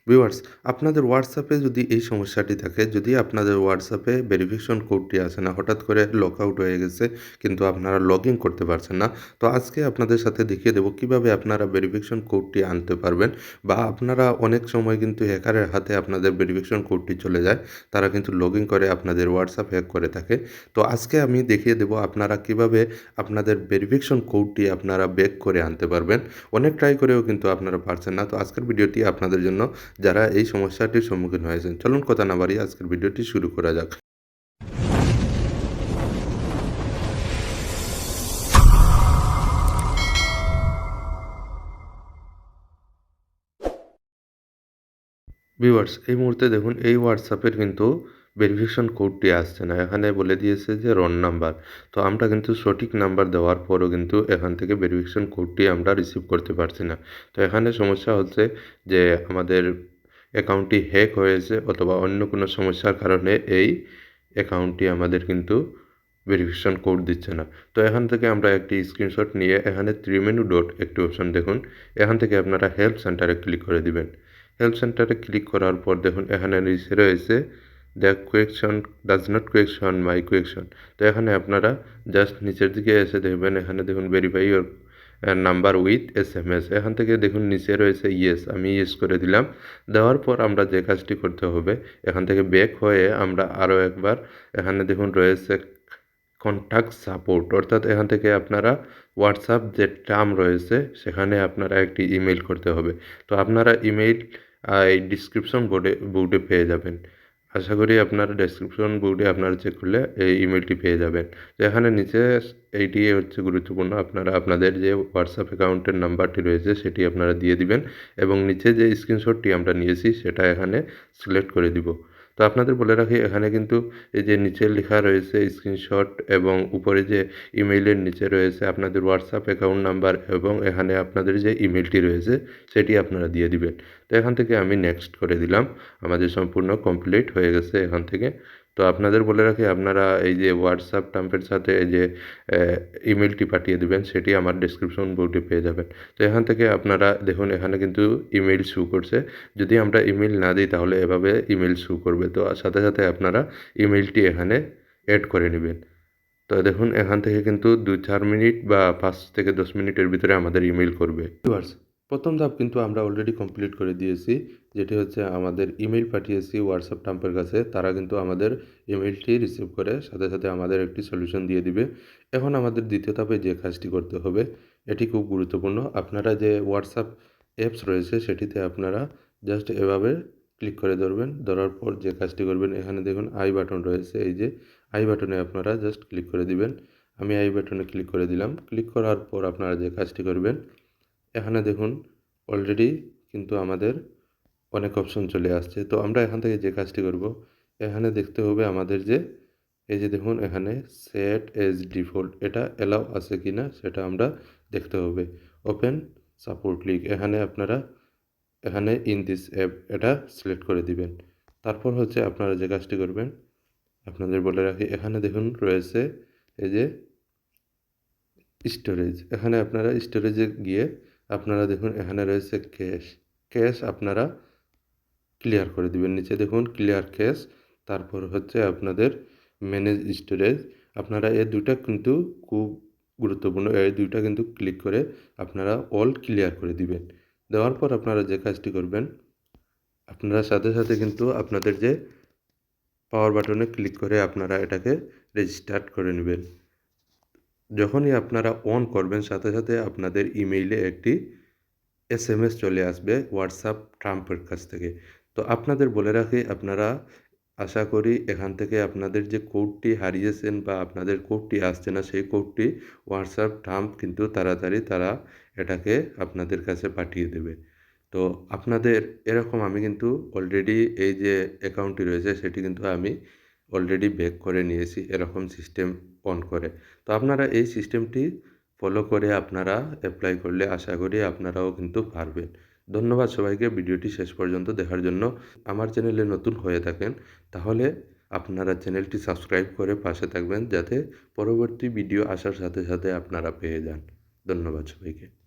Viewers, আপনাদের হোয়াটসঅ্যাপে যদি এই সমস্যাটি থাকে, যদি আপনাদের হোয়াটসঅ্যাপে ভেরিফিকেশন কোডটি আসে না, হঠাৎ করে লক আউট হয়ে গেছে কিন্তু আপনারা লগ ইন করতে পারছেন না। তো আজকে আপনাদের সাথে দেখিয়ে দেব কিভাবে আপনারা ভেরিফিকেশন কোডটি আনতে পারবেন বা আপনারা অনেক সময় কিন্তু হ্যাকারের হাতে আপনাদের ভেরিফিকেশন কোডটি চলে যায়। তারা কিন্তু লগ ইন করে আপনাদের হোয়াটসঅ্যাপ হ্যাক করে থাকে। তো আজকে আমি দেখিয়ে দেব আপনারা কিভাবে আপনাদের ভেরিফিকেশন কোডটি আপনারা বেক করে আনতে পারবেন। অনেক ট্রাই করেও কিন্তু আপনারা পারছেন না। তো আজকের ভিডিওটি আপনাদের জন্য, যারা এই সমস্যাটির সম্মুখীন হয়েছেন। চলুন কথা না বাড়িয়ে আজকের ভিডিওটি শুরু করা যাক। ভিউয়ার্স, এই মুহূর্তে দেখুন এই হোয়াটসঅ্যাপের কিন্তু ভেরিফিকেশন কোডটি আসছে না। এখানে বলে দিয়েছে যে রং নাম্বার। তো আমরা কিন্তু সঠিক নাম্বার দেওয়ার পরও কিন্তু এখান থেকে ভেরিফিকেশন কোডটি আমরা রিসিভ করতে পারছি না। তো এখানে সমস্যা হচ্ছে যে আমাদের অ্যাকাউন্টটি হ্যাক হয়েছে অথবা অন্য কোনো সমস্যার কারণে এই অ্যাকাউন্টটি আমাদের কিন্তু ভেরিফিকেশন কোড দিচ্ছে না। তো এখান থেকে আমরা একটি স্ক্রিনশট নিয়ে এখানে 3 মেনু ডট একটি অপশন দেখুন। এখান থেকে আপনারা হেল্প সেন্টারে ক্লিক করে দিবেন। হেল্প সেন্টারে ক্লিক করার পর দেখুন এখানে নিচে রয়েছে the question does not question my question. তো এখানে আপনারা জাস্ট নিচের দিকে এসে দেখবেন, এখানে দেখুন verify your number with SMS। এখান থেকে দেখুন নিচে রয়েছে ইয়েস, আমি ইয়েস করে দিলাম। দেওয়ার পর আমরা যে কাজটি করতে হবে, এখান থেকে ব্যাক হয়ে আমরা আরও একবার এখানে দেখুন রয়েছে কন্ট্যাক্ট সাপোর্ট, অর্থাৎ এখান থেকে আপনারা হোয়াটসঅ্যাপ যে টার্ম রয়েছে সেখানে আপনারা একটি ইমেইল করতে হবে। তো আপনারা ইমেইল এই ডিসক্রিপশন বোর্ডে পেয়ে যাবেন। আশা করি আপনারা ডেসক্রিপশন বোর্ডে আপনারা চেক করলে এই ইমেইলটি পেয়ে যাবেন। তো এখানে নিচে এইটি হচ্ছে গুরুত্বপূর্ণ, আপনারা আপনাদের যে হোয়াটসঅ্যাপ অ্যাকাউন্টের নাম্বারটি রয়েছে সেটি আপনারা দিয়ে দিবেন এবং নিচে যে স্ক্রিনশটটি আমরা নিয়েছি সেটা এখানে সিলেক্ট করে দিব। তো আপনাদের বলে রাখি এখানে কিন্তু এই যে নিচে লেখা রয়েছে স্ক্রিনশট এবং উপরে যে ইমেইলের নিচে রয়েছে আপনাদের হোয়াটসঅ্যাপ অ্যাকাউন্ট নাম্বার এবং এখানে আপনাদের যে ইমেইলটি রয়েছে সেটি আপনারা দিয়ে দিবেন। তো এখান থেকে আমি নেক্সট করে দিলাম। আমাদের সম্পূর্ণ কমপ্লিট হয়ে গেছে এখান থেকে। তো আপনাদের বলে রাখি আপনারা এই যে হোয়াটসঅ্যাপ টাম্পের সাথে এই যে ইমেইলটি পাঠিয়ে দিবেন সেটি আমার ডেসক্রিপশন বোর্ডে পেয়ে যাবেন। তো এখান থেকে আপনারা দেখুন এখানে কিন্তু ইমেইল শো করছে। যদি আমরা ইমেইল না দিই তাহলে এভাবে ইমেইল শো করবে। তো সাথে সাথে আপনারা ইমেইলটি এখানে এড করে নেবেন। তো দেখুন এখান থেকে কিন্তু 2-4 মিনিট বা 5 থেকে 10 মিনিটের ভিতরে আমাদের ইমেইল করবে। ভিউয়ার্স, প্রথম ধাপ কিন্তু আমরা অলরেডি কমপ্লিট করে দিয়েছি, যেটি হচ্ছে আমাদের ইমেইল পাঠিয়েছি হোয়াটসঅ্যাপ টাম্পের কাছে। তারা কিন্তু আমাদের ইমেইলটি রিসিভ করে সাথে সাথে আমাদের একটি সলিউশন দিয়ে দিবে। এখন আমাদের দ্বিতীয় ধাপে যে কাজটি করতে হবে এটি খুব গুরুত্বপূর্ণ। আপনারা যে হোয়াটসঅ্যাপ অ্যাপস রয়েছে সেটিতে আপনারা জাস্ট এভাবে ক্লিক করে ধরবেন। ধরার পর যে কাজটি করবেন, এখানে দেখুন আই বাটন রয়েছে, এই যে আই বাটনে আপনারা জাস্ট ক্লিক করে দিবেন। আমি আই বাটনে ক্লিক করে দিলাম। ক্লিক করার পর আপনারা যে কাজটি করবেন, এখানে দেখুন অলরেডি কিন্তু আমাদের অনেক অপশন চলে আসছে। তো আমরা এখান থেকে যে কাজটি করব, এখানে দেখতে হবে আমাদের যে এই যে দেখুন এখানে সেট এজ ডিফল্ট, এটা অ্যালাউ আছে কিনা সেটা আমরা দেখতে হবে। ওপেন সাপোর্ট লিঙ্ক, এখানে আপনারা এখানে ইন দিস অ্যাপ এটা সিলেক্ট করে দিবেন। তারপর হচ্ছে আপনারা যে কাজটি করবেন, আপনাদের বলে রাখি এখানে দেখুন রয়েছে এই যে স্টোরেজ, এখানে আপনারা স্টোরেজে গিয়ে আপনারা দেখুন এখানে রয়েছে ক্যাশ আপনারা ক্লিয়ার করে দিবেন। নিচে দেখুন ক্লিয়ার ক্যাশ, তারপর হচ্ছে আপনাদের ম্যানেজ স্টোরেজ। আপনারা এই দুইটা কিন্তু খুব গুরুত্বপূর্ণ, এই দুইটা কিন্তু ক্লিক করে আপনারা অল ক্লিয়ার করে দিবেন। দেওয়ার পর আপনারা যে কাজটি করবেন, আপনারা সাথে সাথে কিন্তু আপনাদের যে পাওয়ার বাটনে ক্লিক করে আপনারা এটাকে রেজিস্টার্ট করে নেবেন। যখনই আপনারা অন করবেন সাথে সাথে আপনাদের ইমেইলে একটি SMS চলে আসবে হোয়াটসঅ্যাপ ট্রাম্পের কাছ থেকে। তো আপনাদের বলে রাখি আপনারা আশা করি এখান থেকে আপনাদের যে কোডটি হারিয়েছেন বা আপনাদের কোডটি আসছে না সেই কোডটি হোয়াটসঅ্যাপ ট্রাম্প কিন্তু তাড়াতাড়ি তারা এটাকে আপনাদের কাছে পাঠিয়ে দেবে। তো আপনাদের এরকম আমি কিন্তু অলরেডি এই যে অ্যাকাউন্টটি রয়েছে সেটি কিন্তু আমি অলরেডি ব্যাক করে নিয়েছি এরকম সিস্টেম অন করে। তো আপনারা এই সিস্টেমটি ফলো করে আপনারা অ্যাপ্লাই করলে আশা করি আপনারাও কিন্তু পারবেন। ধন্যবাদ সবাইকে ভিডিওটি শেষ পর্যন্ত দেখার জন্য। আমার চ্যানেলে নতুন হয়ে থাকেন তাহলে আপনারা চ্যানেলটি সাবস্ক্রাইব করে পাশে থাকবেন যাতে পরবর্তী ভিডিও আসার সাথে সাথে আপনারা পেয়ে যান। ধন্যবাদ সবাইকে।